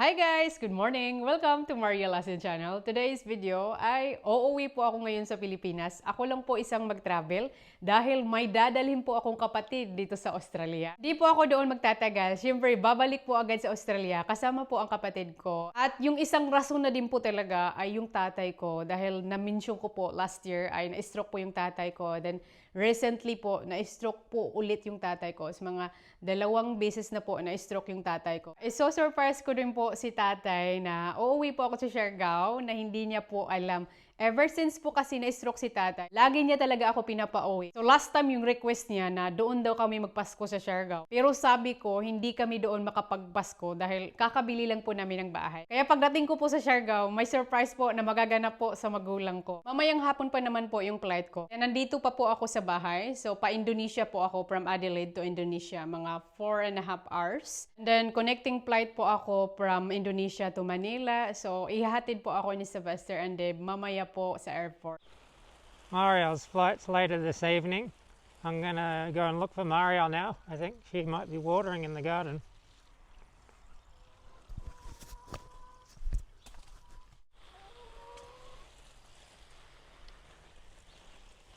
Hi guys! Good morning! Welcome to Maria Lassen Channel. Today's video ay uuwi po ako ngayon sa Pilipinas. Ako lang po isang mag-travel dahil may dadalhin po akong kapatid dito sa Australia. Di po ako doon magtatagal. Siyempre, babalik po agad sa Australia kasama po ang kapatid ko. At yung isang rason na din po talaga ay yung tatay ko dahil na-mention ko po last year ay na-stroke po yung tatay ko. Then recently po, na-stroke po ulit yung tatay ko. Sa mga 2 beses na po na-stroke yung tatay ko. So surprise ko din po si tatay na uuwi po ako sa Siargao na hindi niya po alam. Ever since po kasi na-stroke si tatay, lagi niya talaga ako pinapauwi. So last time yung request niya na doon daw kami magpasko sa Siargao. Pero sabi ko, hindi kami doon makapagpasko dahil kakabili lang po namin ng bahay. Kaya pagdating ko po sa Siargao, may surprise po na magaganap po sa magulang ko. Mamayang hapon pa naman po yung flight ko. And nandito pa po ako sa bahay. So pa-Indonesia po ako from Adelaide to Indonesia. Mga 4.5 hours. And then connecting flight po ako from Indonesia to Manila. So ihahatid po ako ni Sylvester and Deb mamaya po sa airport. Mariel's flight's later this evening. I'm gonna go and look for Mariel now. I think she might be watering in the garden.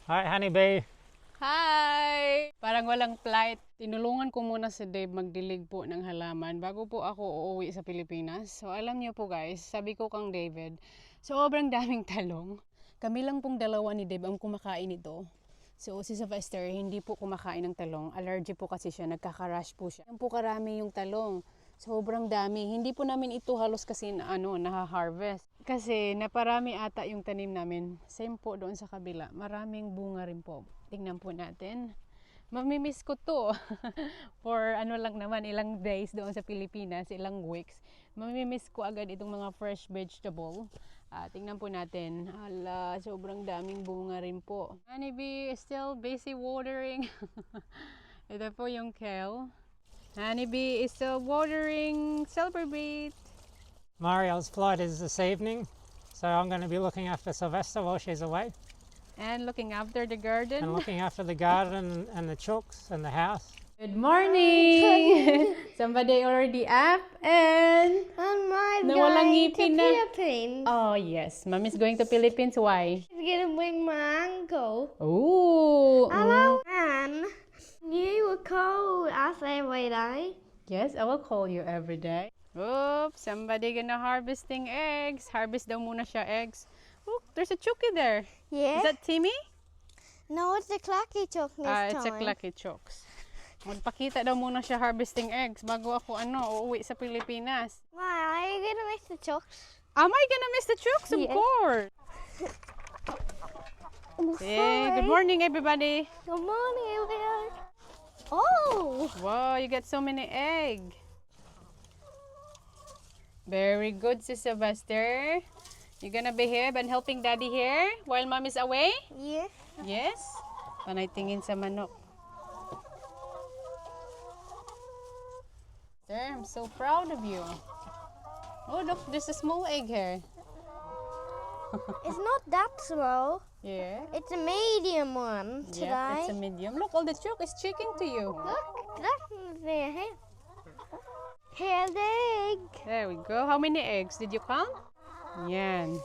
Hi, honeybee. Hi! Parang walang flight. Tinulungan ko muna si Dave magdilig po ng halaman bago po ako uuwi sa Pilipinas. So alam niyo po guys, sabi ko kang David, sobrang daming talong. Kami lang pong dalawa ni Dave ang kumakain ito. So si Sylvester hindi po kumakain ng talong. Allergy po kasi siya, nagkaka-rash po siya. Yan po karami yung talong. Sobrang dami. Hindi po namin ito halos kasi naha-harvest. Kasi naparami ata yung tanim namin. Same po doon sa kabila. Maraming bunga rin po. Tingnan po natin. Mamimiss ko to. For lang naman, ilang days doon sa Pilipinas, ilang weeks. Mamimiss ko agad itong mga fresh vegetable. Tingnan po natin. Hala, sobrang daming bunga rin po. Honeybee is still busy watering. Ito po yung kale. Honeybee is still watering. Celebrate! Mariel's flight is this evening, so I'm going to be looking after Sylvester while she's away. And looking after the garden. And looking after the garden and the chooks and the house. Good morning! Somebody already up and I'm nawalang going to ngipin na. Philippines. Oh yes, Mommy's going to Philippines. Why? He's gonna bring my uncle. Ooh! Hello, Anne. You will call us every day. Yes, I will call you every day. Oops, somebody gonna harvesting eggs. Harvest daw muna siya eggs. Look, there's a chookie there. Yeah. Is that Timmy? No, it's a clucky chook this time. It's a clucky chooks. Magpakita daw muna siya harvesting eggs bago ako uuwi sa Pilipinas. Why, are you gonna miss the chooks? Am I gonna miss the chooks? Of Yes. course. Hey, good morning everybody. Good morning, everyone. Oh! Wow, you got so many eggs. Very good, si Sylvester. You gonna behave and helping daddy here while mom is away? Yeah. Yes? Panay tingin sa manok. Sir, I'm so proud of you. Oh, look, there's a small egg here. It's not that small. Yeah. It's a medium one today. Yeah, it's a medium. Look, all the chook is chicken to you. Look, that's there. Here's the egg. There we go. How many eggs did you count? Yan.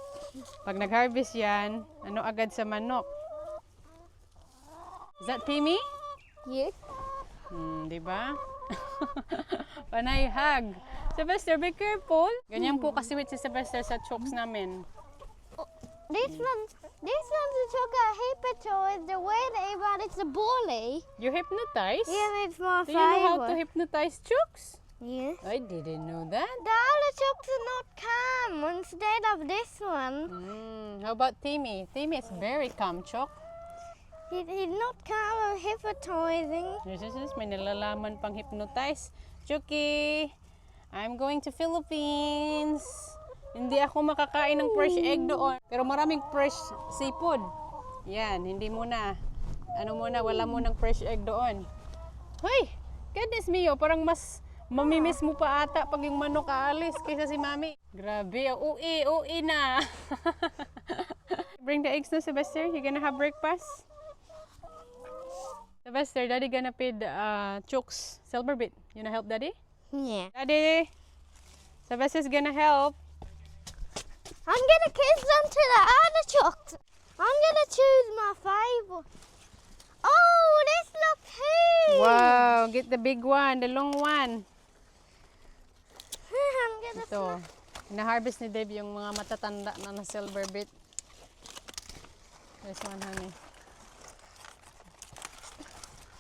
Pag nag-harvest yan, agad sa manok? Is that Timmy? Yeah. Diba? Panay hug. Sylvester, be careful. Ganyan po kasi with si Sylvester sa chooks namin. This one's a chocolate hypnotize. The way they but it's a bully. You hypnotize? Yeah, it's my Do you know how to favorite. hypnotize chooks? Yeah. I didn't know that. The other chooks are not calm instead of this one. How about Timmy? Timmy is very calm, chook. He's not calm and hypnotizing. Yes, may nalalaman pang hypnotize. Chucky, I'm going to Philippines. Hindi ako makakain ng fresh egg doon. Pero maraming fresh seafood. Yan, hindi muna. Wala munang fresh egg doon. Hoy, goodness mio, parang mas mamimiss mo pa ata pag yung manok aalis kaysa si mami. Grabe, ui na. Bring the eggs na, Sylvester. You gonna have breakfast? Sylvester, Daddy gonna feed chooks. Silver bit. You wanna help Daddy? Yeah. Daddy! Sylvester's gonna help. I'm gonna kiss them to the artichokes. I'm gonna choose my favorite. Oh, this looks huge. Wow, get the big one, the long one. I'm gonna. Ito. Na-harvest ni Dave yung mga matatanda na silver bit. There's one, honey.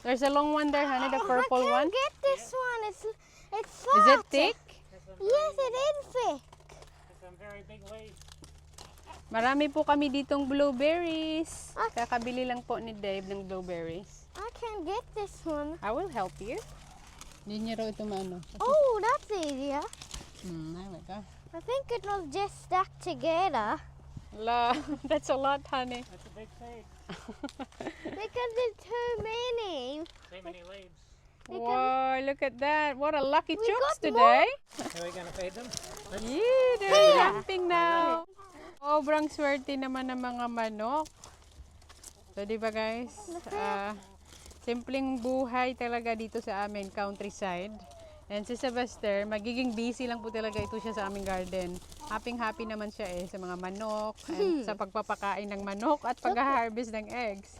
There's a long one there, honey, the purple I one. can't get this one. It's Is it fat. thick? Yes, it is thick. Some very big leaves. Marami po kami ditong blueberries. Kakabili lang po ni Dave ng blueberries. I can't get this one. I will help you. Hindi niya raw ito maano. Oh, that's easier. There we go. I think it was just stuck together La, that's a lot, honey. That's a big seed. because there's too many. Too many leaves. Wow, look at that. What a lucky We chooks got today. Are we gonna feed them? Yeah, they're jumping now. Sobrang swerte naman ng mga manok. So, di ba guys? Simpleng buhay talaga dito sa amin, countryside. And si Sylvester, magiging busy lang po talaga ito siya sa aming garden. Happy naman siya sa mga manok, and sa pagpapakain ng manok at pag-harvest ng eggs.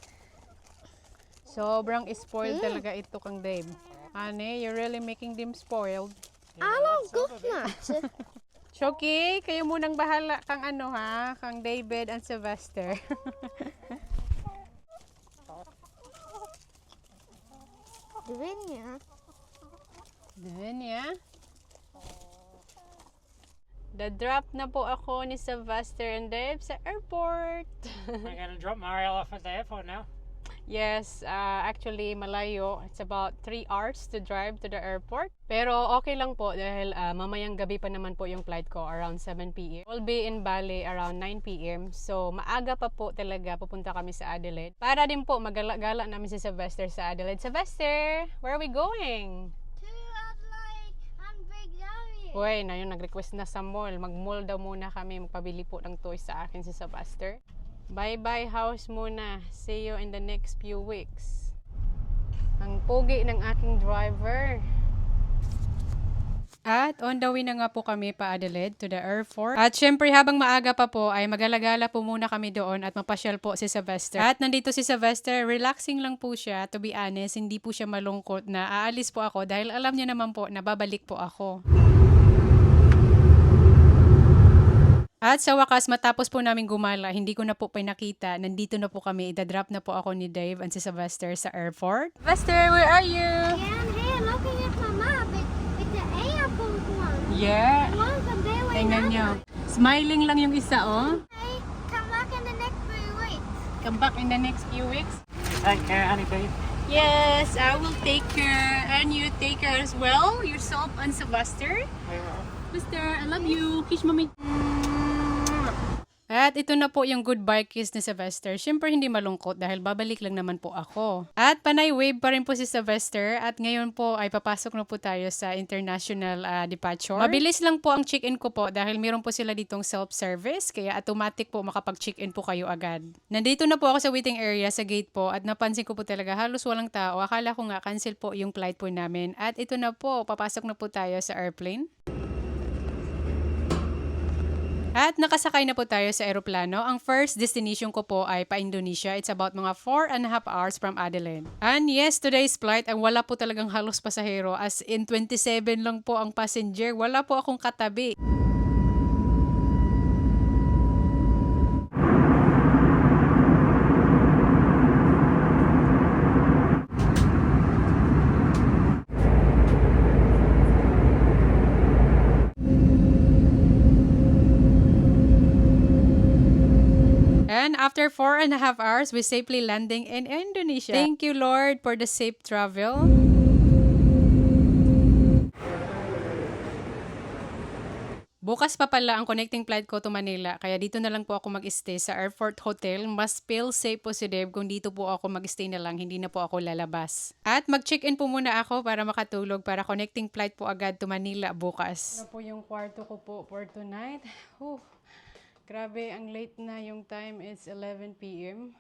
Sobrang spoiled talaga ito kang Dave. Honey, you're really making them spoiled. I love good nuts. Shoki, kayo munang bahala kang kang David and Sylvester. Divinia. Doon ya. The-drop na po ako ni Sylvester and Dave sa airport. We're gonna drop Mariel off at the airport now. Yes, actually malayo. It's about 3 hours to drive to the airport. Pero okay lang po dahil mamayang gabi pa naman po yung flight ko around 7 p.m. We'll be in Bali around 9 p.m. So maaga pa po talaga pupunta kami sa Adelaide. Para din po magala-gala namin si Sylvester sa Adelaide. Sylvester, where are we going? To Adelaide and Big Daddy. Uy, na yun, nag-request na sa mall. Mag-mall daw muna kami. Magpabili po ng toys sa akin si Sylvester. Bye-bye house muna. See you in the next few weeks. Ang pogi ng aking driver. At on the way na nga po kami pa Adelaide to the airport. At syempre habang maaga pa po ay magalagala po muna kami doon at mapasyal po si Sylvester. At nandito si Sylvester, relaxing lang po siya. To be honest, hindi po siya malungkot na aalis po ako dahil alam niya naman po na babalik po ako. At sa wakas, matapos po namin gumala, hindi ko na po pinakita. Nandito na po kami. Idadrop na po ako ni Dave and si Sylvester sa airport. Sylvester, where are you? Yeah, I'm here looking at my map. It's the airport one. Yeah. The one from there way Tingnan nyo. Smiling lang yung isa, oh. Hey, come back in the next few weeks. Come back in the next few weeks. Take care, honeybee. Yes, I will take care. And you take care as well. Yourself and Sylvester. We will. Sylvester, I love you. Kiss mommy. At ito na po yung goodbye kiss ni Sylvester. Siyempre hindi malungkot dahil babalik lang naman po ako. At panay wave pa rin po si Sylvester at ngayon po ay papasok na po tayo sa international departure. Mabilis lang po ang check-in ko po dahil meron po sila ditong self-service kaya automatic po makapag-check-in po kayo agad. Nandito na po ako sa waiting area sa gate po at napansin ko po talaga halos walang tao. Akala ko nga cancel po yung flight po namin. At ito na po, papasok na po tayo sa airplane. At nakasakay na po tayo sa eroplano. Ang first destination ko po ay pa-Indonesia. It's about mga 4.5 hours from Adelaide. And yes, today's flight ay wala po talagang halos pasahero. As in 27 lang po ang passenger. Wala po akong katabi. And after 4.5 hours, we safely landing in Indonesia. Thank you, Lord, for the safe travel. Bukas pa pala ang connecting flight ko to Manila, kaya dito na lang po ako mag-stay sa airport hotel. Mas feel safe po si Dave kung dito po ako mag-stay na lang, hindi na po ako lalabas. At mag-check-in po muna ako para makatulog para connecting flight po agad to Manila bukas. Ito po yung kwarto ko po for tonight. Grabe, ang late na yung time. It's 11 p.m.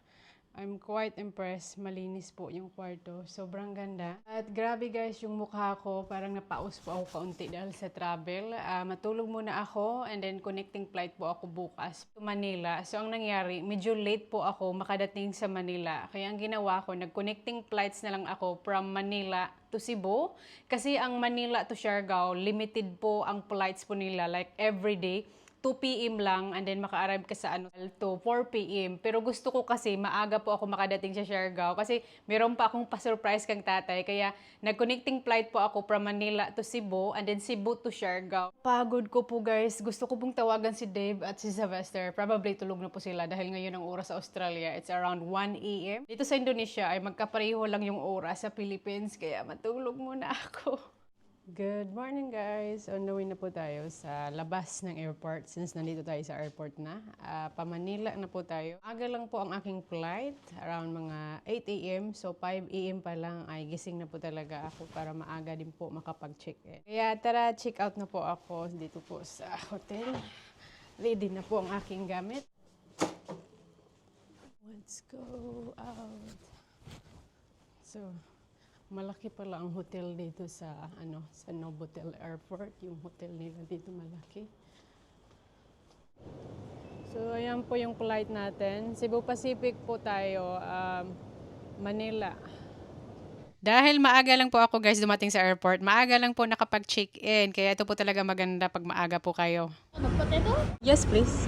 I'm quite impressed. Malinis po yung kwarto. Sobrang ganda. At grabe guys, yung mukha ko, parang napaus po ako kaunti dahil sa travel. Matulog muna ako and then connecting flight po ako bukas to Manila. So ang nangyari, medyo late po ako makadating sa Manila. Kaya ang ginawa ko, nag-connecting flights na lang ako from Manila to Cebu. Kasi ang Manila to Siargao, limited po ang flights po nila. Like every day, 2 p.m. lang and then maka-arrive ka sa to 4 p.m. Pero gusto ko kasi maaga po ako makadating sa Siargao kasi meron pa akong pa-surprise kang tatay. Kaya nag-connecting flight po ako from Manila to Cebu and then Cebu to Siargao. Pagod ko po guys. Gusto ko pong tawagan si Dave at si Sylvester. Probably tulog na po sila dahil ngayon ang oras sa Australia. It's around 1 a.m. Dito sa Indonesia ay magkapareho lang yung oras sa Philippines. Kaya matulog muna ako. Good morning guys! On the way na po tayo sa labas ng airport since nandito tayo sa airport na. Pa-Manila na po tayo. Aga lang po ang aking flight, around mga 8 a.m. So 5 a.m. pa lang ay gising na po talaga ako para maaga din po makapag-check-in. Kaya tara, check out na po ako dito po sa hotel. Ready na po ang aking gamit. Let's go out. So, malaki pala ang hotel dito sa sa Novotel Airport. Yung hotel nila dito malaki. So ayan po yung flight natin. Cebu Pacific po tayo, Manila. Dahil maaga lang po ako guys dumating sa airport, maaga lang po nakapag-check-in. Kaya ito po talaga maganda pag maaga po kayo. Potato? Yes, please.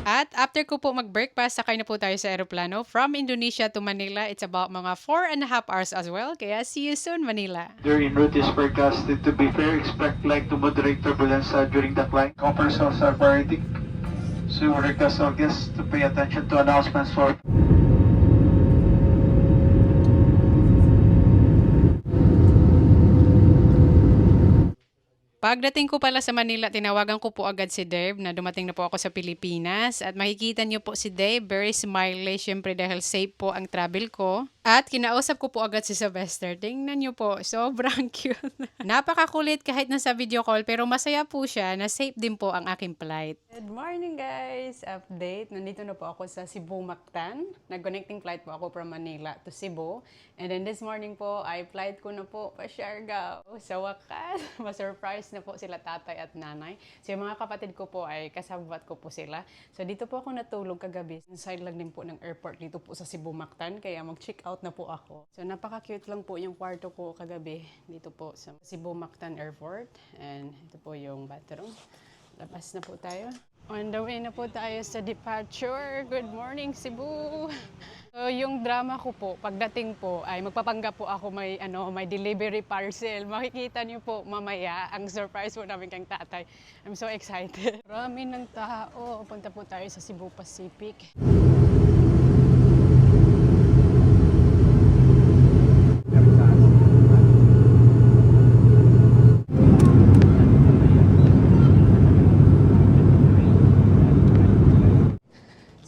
At after ko po mag-breakfast, sakay na po tayo sa aeroplano. From Indonesia to Manila, it's about mga 4.5 hours as well. Kaya see you soon, Manila. During route is forecasted to be fair. Expect flight to moderate turbulence during the flight. Comfort zones are priority. So we request all guests to pay attention to announcements for Pagdating ko pala sa Manila, tinawagan ko po agad si Dave na dumating na po ako sa Pilipinas. At makikita niyo po si Dave, very smiley, syempre dahil safe po ang travel ko. At kinausap ko po agad si Sylvester. Tingnan niyo po, sobrang cute. Napakakulit kahit nasa video call, pero masaya po siya na safe din po ang aking flight. Good morning guys! Update, nandito na po ako sa Cebu Mactan. Nag-connecting flight po ako from Manila to Cebu. And then this morning po, ay flight ko na po pa Siargao. Sa wakas, ma-surprise na po sila tatay at nanay. So yung mga kapatid ko po ay kasabwat ko po sila. So dito po ako natulog kagabi. Inside lang din po ng airport dito po sa Cebu Mactan. Kaya mag-check out na po ako. So napaka-cute lang po yung kwarto ko kagabi dito po sa Cebu Mactan Airport. And ito po yung bathroom. Labas na po tayo. On the way na po tayo sa departure. Good morning, Cebu! So, yung drama ko po, pagdating po, ay magpapanggap po ako may delivery parcel. Makikita niyo po mamaya ang surprise po namin kang tatay. I'm so excited. Marami ng tao. Punta po tayo sa Cebu Pacific.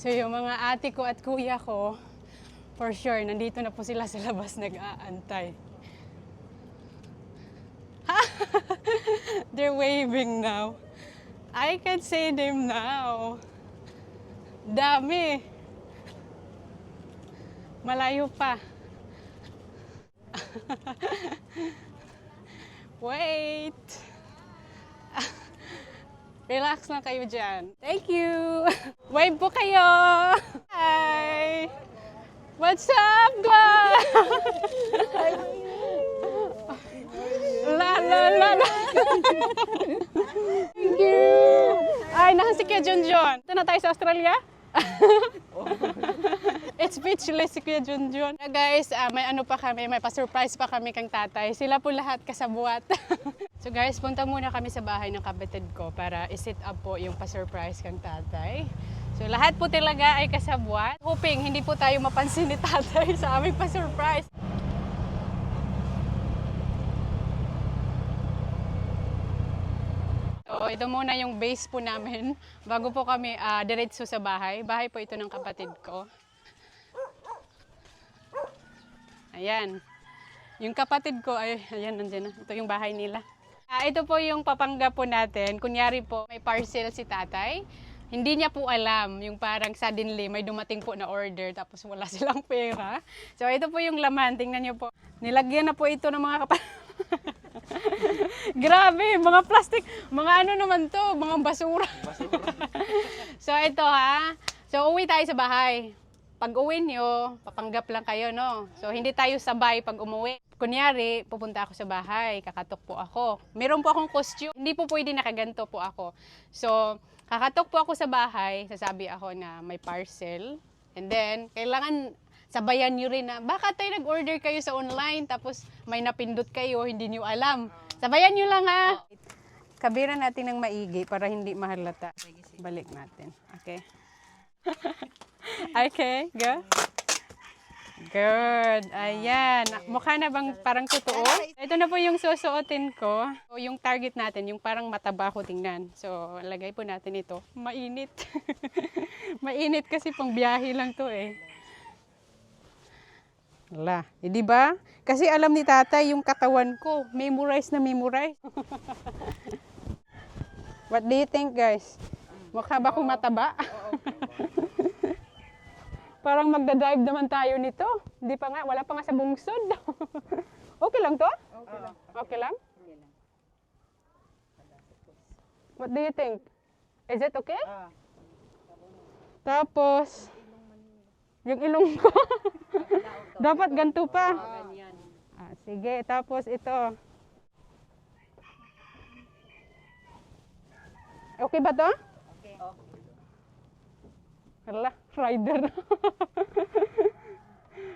So yung mga ate ko at kuya ko, for sure, nandito na po sila sa labas nag-aantay. They're waving now. I can see them now. Dami. Malayo pa. Wait. Relax lang kayo dyan. Thank you! Wave po kayo! Hi! What's up, guys? La la la la! Thank you! Ay, nasa si Kuya Junjun. Ito na tayo sa Australia? It's speechless si Kuya Junjun. Guys, may pa kami, may pa-surprise pa kami kang tatay. Sila po lahat kasabuat. So guys, punta muna kami sa bahay ng kapatid ko para i-set up po yung pa-surprise kang tatay. So lahat po talaga ay kasabwat. Hoping hindi po tayo mapansin ni tatay sa aming pa-surprise. So ito muna yung base po namin. Bago po kami diretso sa bahay. Bahay po ito ng kapatid ko. Ayan. Yung kapatid ko, ay, ayan, nandiyan na. Ito yung bahay nila. Ito po yung papanggap po natin. Kunyari po, may parcel si tatay. Hindi niya po alam, yung parang suddenly may dumating po na order tapos wala silang pera. So ito po yung laman, tingnan niyo po. Nilagyan na po ito ng mga Grabe, mga plastic, mga ano naman to, mga basura. So ito ha, so uwi tayo sa bahay. Pag uwi nyo, papanggap lang kayo, no? So hindi tayo sabay pag umuwi. Kunyari, pupunta ako sa bahay, kakatok po ako. Meron po akong costume, hindi po pwede nakaganto po ako. So, kakatok po ako sa bahay, sasabi ako na may parcel. And then, kailangan sabayan nyo rin na, baka tayo nag-order kayo sa online, tapos may napindot kayo, hindi nyo alam. Sabayan nyo lang ha. Kabiran natin ng maigi para hindi mahalata. Balik natin. Okay. Okay, go. Good. Ayan. Mukha na bang parang totoo? Ito na po yung susuotin ko. O yung target natin, yung parang mataba ko tingnan. So, lagay po natin ito. Mainit. Mainit kasi pang biyahe lang to eh. Wala. Eh, di ba? Kasi alam ni tatay yung katawan ko. Memorize na memorize. What do you think, guys? Mukha ba akong mataba? Parang magdadrive naman tayo nito. Hindi pa nga, wala pa nga sa bungsod. Okay lang to? Okay lang. Okay lang? What do you think? Is it okay? Tapos, yung ilong ko. Dapat ganito pa. Sige, tapos ito. Okay ba to? Okay. Hala, rider.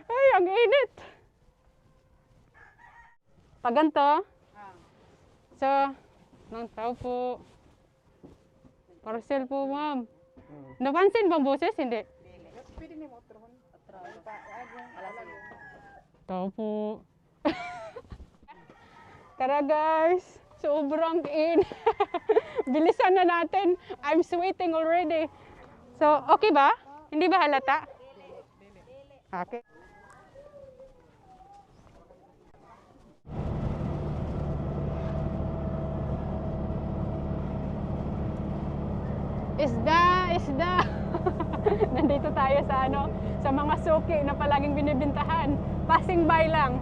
Ay, ang init. Pag ganito. So, nang tao po. Parcel po, ma'am. Napansin bang boses? Hindi. Tao po. Tara guys. Sobrang init. Bilisan na natin. I'm sweating already. So, okay ba? Hindi ba halata? Okay. Isda! Nandito tayo sa sa mga suki na palaging binibintahan. Passing by lang.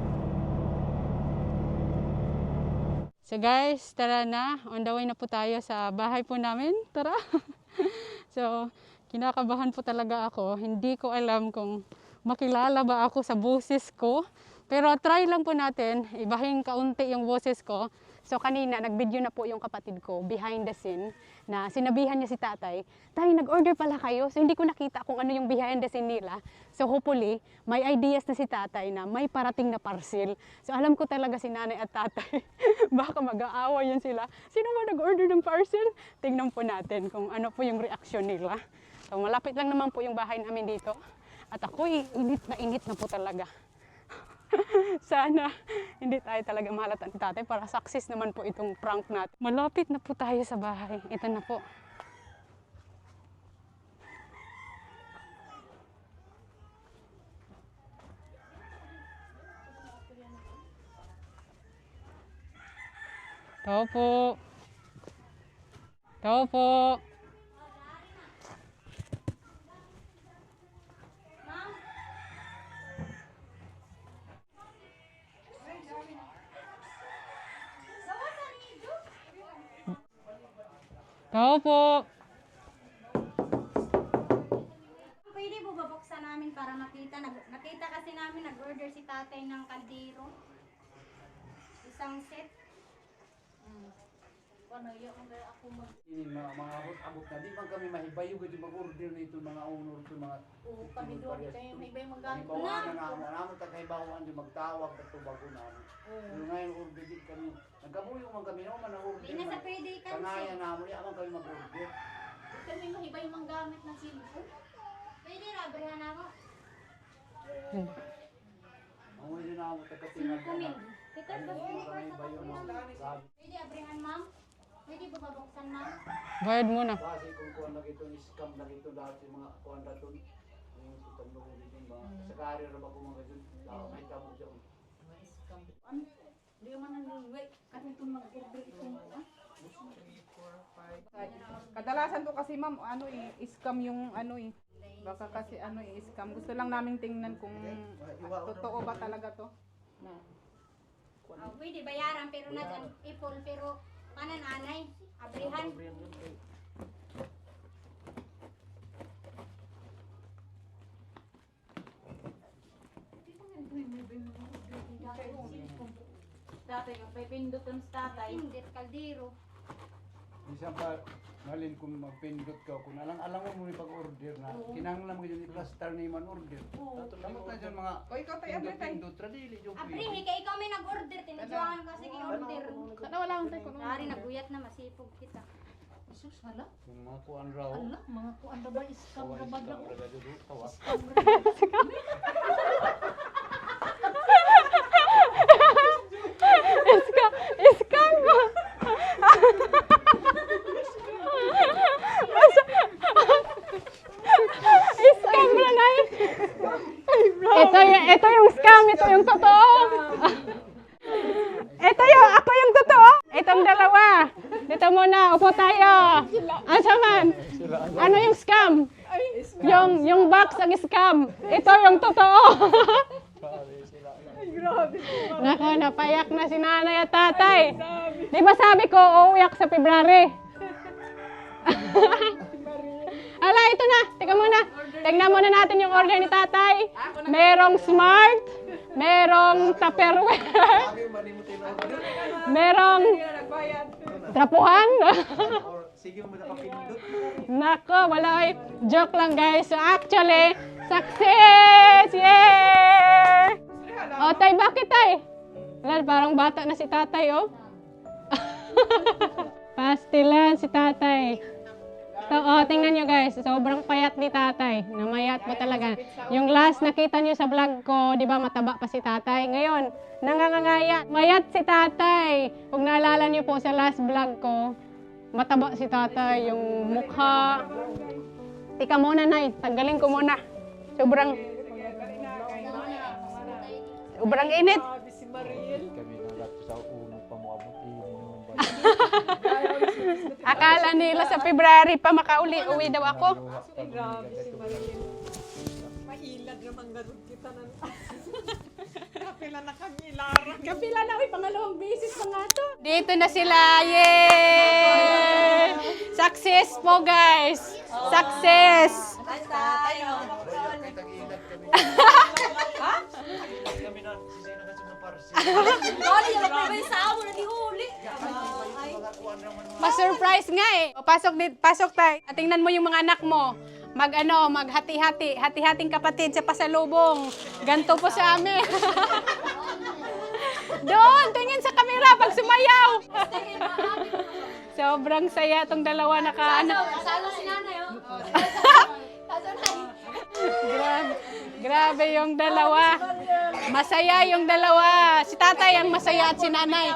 So guys, tara na. On the way na po tayo sa bahay po namin. Tara! So, kinakabahan po talaga ako. Hindi ko alam kung makilala ba ako sa boses ko. Pero try lang po natin, ibahin kaunti yung boses ko. So kanina, nag-video na po yung kapatid ko, behind the scene, na sinabihan niya si tatay, tay, nag-order pala kayo. So hindi ko nakita kung ano yung behind the scene nila. So hopefully, may ideas na si tatay na may parating na parcel. So alam ko talaga si nanay at tatay, baka mag-aawa yan sila. Sino ba nag-order ng parcel? Tingnan po natin kung ano po yung reaction nila. So malapit lang naman po yung bahay namin dito. At ako, init na po talaga. Sana hindi tayo talaga mahalata ni tatay para success naman po itong prank natin. Malapit na po tayo sa bahay. Ito na po. Ito po. Ito po. Ito po. Pwede po babuksan namin para makita. Nakita kasi namin nag-order si tatay ng kaldero. Isang set. Ano yun? Ako Ini mga abot na di man kami mahibayo gud mag-order nito mga owner to mga panidor kayo may bay magamit na na. naman ta kay bawaan di magtawag kadto bago na. Pero ngayon order di kami. Nagabuyo man kami no man order. Di na sa pwede Kanaya cancel. na mo ya man kami mag-order. Kami mahibay manggamit ng cellphone. Pwede ra brehan ako. Ang wala na mo ta katingal na. Because Kami mahibayo no. pwede abrehan ma'am. Pwede ba babuksan ma'am? Bayad muna. Kasi kung kuan na ito scam na ito dahil sa mga kuan daton. Yung tutong dito mga sa career ba ko mga jud. May tabo siya. Kadalasan to kasi ma'am, scam yung baka kasi scam. Gusto lang naming tingnan kung totoo ba talaga to. Na. Pwede bayaran pero na ipon pero manananay, abrihan. Tatay, kapay pindot ang tatay. Hindi, kaldero. Minsan pa, malin kung magpindot ka, kung alang mo yung pag-order na, kinahanglan mo yun i-plaster na yung order. Kamot na dyan mga O ikaw tayo, abri tayo. pindot, radili yung Abrihi, kay ikaw may nag-order, tinadyohan kasi kay order. Sana wala akong tayo kung Dari naguyat na, masipog kita. Jesus, hala. Yung mga kuan raw. Hala, mga kuan na ba? Iskam na ba daw? Scam mo! Scam mo na yun! Ito yung scam, ito yung totoo! Ako yung totoo! Itong dalawa! Dito muna, upo tayo! Asa man? Ano yung scam? Yung box ang scam. Ito yung totoo. Nako, napayak na si nanay at tatay. Di ba sabi ko, uuyak sa February? Ala, ito na. Teka muna. Tingnan muna natin yung order ni tatay. Merong Smart. Merong Tupperware. Merong trapuhan. Nako, wala ay. Joke lang guys. So actually, success! Yay! O tay, bakit tay? Wala, parang bata na si tatay oh. Pastilan si tatay. So, tingnan nyo guys, sobrang payat ni tatay. Namayat po talaga. Yung last nakita nyo sa vlog ko, di ba mataba pa si tatay. Ngayon, nangangangayat. Mayat si tatay. Kung naalala nyo po sa last vlog ko, mataba si tatay. Yung mukha. Tika muna, Nay. Tanggalin ko muna. Sobrang init. Akala nila sa February pa makauli-uwi daw ako. Grabe si Marilyn. Mahilad naman ganun kita na. Kapila na kami, Lara. Kapila na, pangalawang beses pa nga to. Dito na sila. Yay! Success po, guys. Success. Pa-surprise nga eh. Pasok tayo. Tingnan mo yung mga anak mo. Maghati-hati. Hati-hating kapatid sa pasalubong. Ganto po sa amin. Doon, tingin sa camera pag sumayaw. Sobrang saya tong dalawa Kasalo si nanay, oh. Grabe yung dalawa. Masaya yung dalawa. Si tatay ang masaya at si nanay.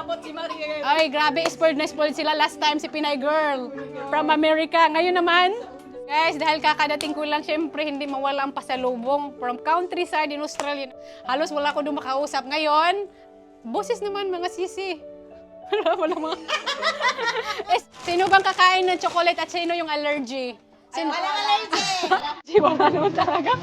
Ay, grabe, spoiled na spoiled sila last time si Pinay Girl from America. Ngayon naman, guys, dahil kakadating ko lang, syempre hindi mawala ang pasalubong from countryside in Australia. Halos wala ko doon makausap. Ngayon, boses naman mga sisi. Wala mga... Sino bang kakain ng chocolate at sino yung allergy? Walang allergy! Si wala naman talaga.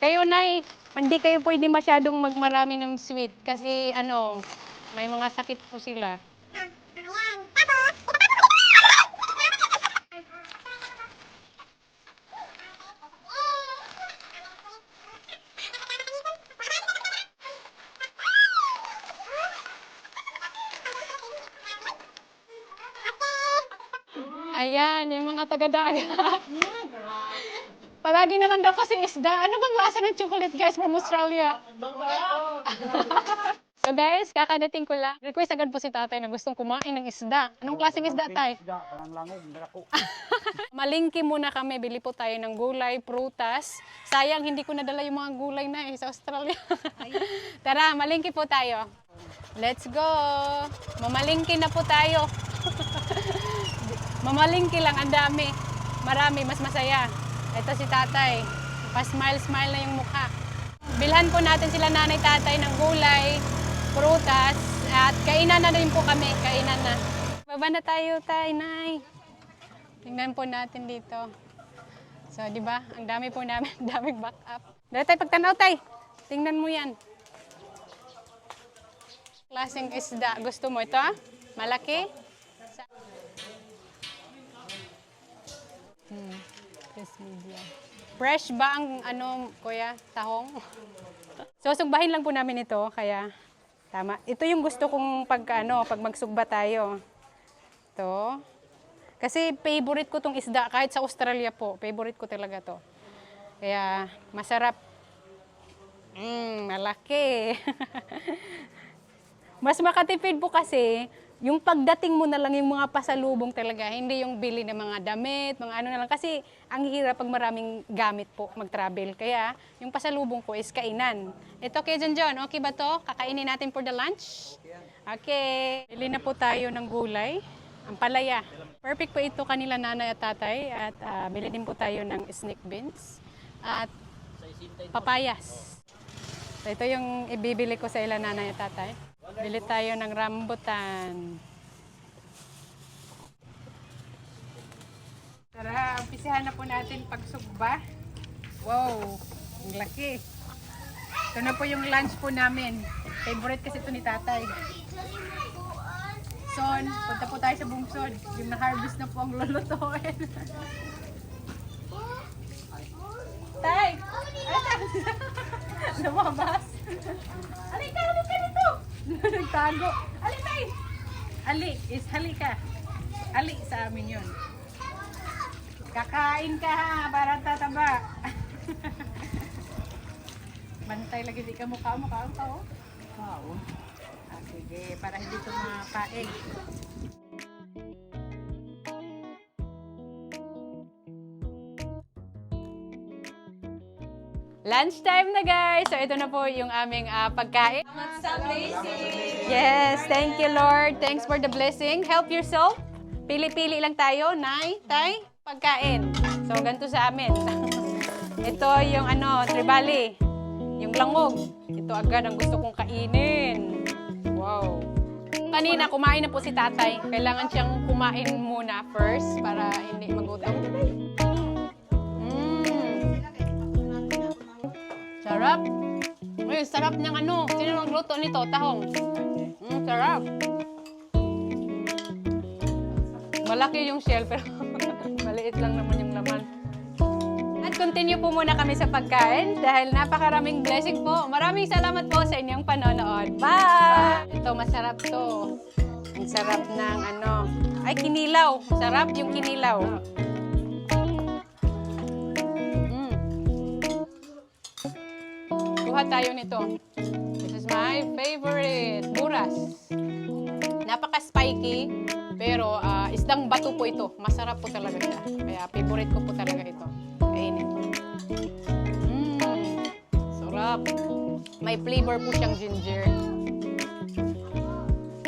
Kayo, Nay, hindi kayo pwede masyadong magmarami ng sweet kasi may mga sakit po sila. Ayan, yung mga taga-dagat. Palagi na lang daw kasi isda. Ano bang lasa ng chocolate guys from Australia? So guys, kakadating ko lang. Request agad po si tatay na gustong kumain ng isda. Anong klaseng isda tay? Malingki muna kami. Bili po tayo ng gulay, prutas. Sayang, hindi ko nadala yung mga gulay na sa Australia. Tara, malingki po tayo. Let's go! Mamalingki na po tayo. Mamalingki lang, ang dami. Marami, mas masaya. Ito si tatay. Pa-smile-smile na yung mukha. Bilhan po natin sila nanay tatay ng gulay, prutas, at kainan na rin po kami. Kainan na. Baba na tayo, tay, nay. Tingnan po natin dito. So, di ba? Ang dami po namin, daming backup. Dahil tayo, pagtanaw, tay. Tingnan mo yan. Klaseng isda. Gusto mo ito? Malaki? Yes, medium. Fresh ba ang kuya, tahong? So, sugbahin lang po namin ito, kaya tama. Ito yung gusto kong pag magsugba tayo. Ito. Kasi favorite ko tong isda, kahit sa Australia po, favorite ko talaga to. Kaya masarap. Malaki. Mas makatipid po kasi, yung pagdating mo na lang yung mga pasalubong talaga, hindi yung bili ng mga damit, mga ano na lang. Kasi ang hirap pag maraming gamit po mag-travel. Kaya yung pasalubong ko is kainan. Ito kay John, okay ba to? Kakainin natin for the lunch? Okay. Bili na po tayo ng gulay. Ang palaya. Perfect po ito kanila nanay at tatay. At bili din po tayo ng snake beans. At papayas. So ito yung ibibili ko sa ila nanay at tatay. Bili tayo ng rambutan. Tara, umpisihan na po natin pagsugba. Wow, ang laki. Ito na po yung lunch po namin. Favorite kasi ito ni tatay. Son, punta po tayo sa bungsod. Yung na-harvest na po ang lulutuin. Tay! Lumabas. Halika dito! Nagtago. Ali, tay! Ali is halika. Ali sa amin yun. Kakain ka ha, para tataba. Bantay lagi di ka mukha ang tao. Oo. Sige, para hindi ito mapaig. Lunchtime na guys! So ito na po yung aming pagkain. Yes, thank you Lord. Thanks for the blessing. Help yourself. Pili-pili lang tayo, nay, tay, pagkain. So ganito sa amin. Ito yung tribali, yung langog. Ito agad ang gusto kong kainin. Wow. Kanina kumain na po si tatay. Kailangan siyang kumain muna first para hindi magutom. Sarap. Uy, sarap niyang Sino nagluto nito? Tahong. Sarap. Malaki yung shell pero maliit lang naman yung laman. At continue po muna kami sa pagkain dahil napakaraming blessing po. Maraming salamat po sa inyong panonood. Bye! Ito, masarap to. Ang sarap ng Ay, kinilaw. Sarap yung kinilaw. Kuha tayo nito. This is my favorite. Buras. Napaka-spiky. Pero isdang bato po ito. Masarap po talaga siya. Kaya favorite ko po talaga ito. Kainin. Sarap. May flavor po siyang ginger.